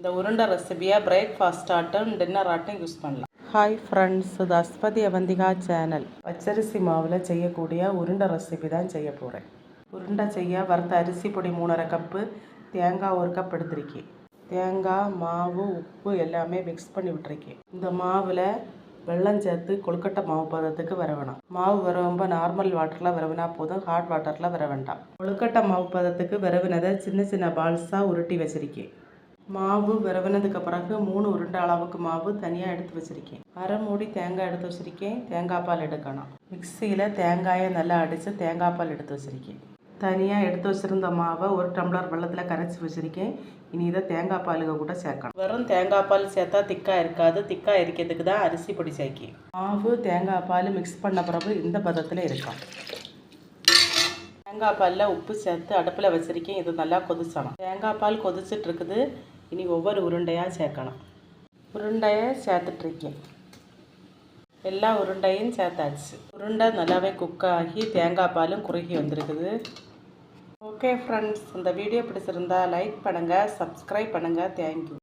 இந்த உருண்டை ரெசிபியை பிரேக்ஃபாஸ்ட் ஆட்டும் டின்னர் ஆட்டும் யூஸ் பண்ணலாம். ஹாய் ஃப்ரெண்ட்ஸ், இது அஸ்வதி அவந்திகா சேனல். பச்சரிசி மாவில் செய்யக்கூடிய உருண்டை ரெசிபி தான் செய்ய போகிறேன். உருண்டை செய்ய வறுத்த அரிசி பொடி 3½ கப்பு, தேங்காய் 1 கப் எடுத்திருக்கேன். தேங்காய், மாவு, உப்பு எல்லாமே மிக்ஸ் பண்ணி விட்டுருக்கேன். இந்த மாவில் வெல்லம் சேர்த்து கொழுக்கட்டை மாவு பதத்துக்கு வர வேணாம். மாவு வரவும்ப நார்மல் வாட்டரில் வரவினா போதும், ஹாட் வாட்டரில் வர வேண்டாம். கொழுக்கட்டை மாவு பதத்துக்கு விரவினதை சின்ன சின்ன பால்ஸாக உருட்டி வச்சுருக்கேன். மாவு விரவினதுக்கு பிறகு 3 உருண்டை அளவுக்கு மாவு தனியாக எடுத்து வச்சுருக்கேன். அரை மூடி தேங்காய் எடுத்து வச்சுருக்கேன். தேங்காய் பால் எடுக்கணும். மிக்சியில் தேங்காயை நல்லா அடித்து தேங்காய் பால் எடுத்து வச்சுருக்கேன். தனியாக எடுத்து வச்சுருந்த மாவை 1 டம்ளர் வெள்ளத்தில் கரைச்சி வச்சுருக்கேன். இனி இதை தேங்காய் பாலுக கூட சேர்க்கணும். வெறும் தேங்காய் பால் சேர்த்தா திக்காக இருக்காது. திக்காக இருக்கிறதுக்கு தான் அரிசி பொடி சேர்க்கி. மாவு தேங்காய் பால் மிக்ஸ் பண்ண பிறகு இந்த பதத்தில் இருக்கும். தேங்காய் பாலில் உப்பு சேர்த்து அடுப்பில் வச்சுருக்கேன். இது நல்லா கொதிச்சணும். தேங்காய் பால் கொதிச்சுட்டு இருக்குது. இனி ஒவ்வொரு உருண்டையாக சேர்க்கணும். உருண்டையை சேர்த்துட்ருக்கேன். எல்லா உருண்டையும் சேர்த்தாச்சு. உருண்டை நல்லாவே குக் ஆகி தேங்காய் பாலும் குறுகி வந்திருக்குது. ஓகே ஃப்ரெண்ட்ஸ், இந்த வீடியோ பிடிச்சிருந்தா லைக் பண்ணுங்கள், சப்ஸ்கிரைப் பண்ணுங்கள். தேங்க்யூ.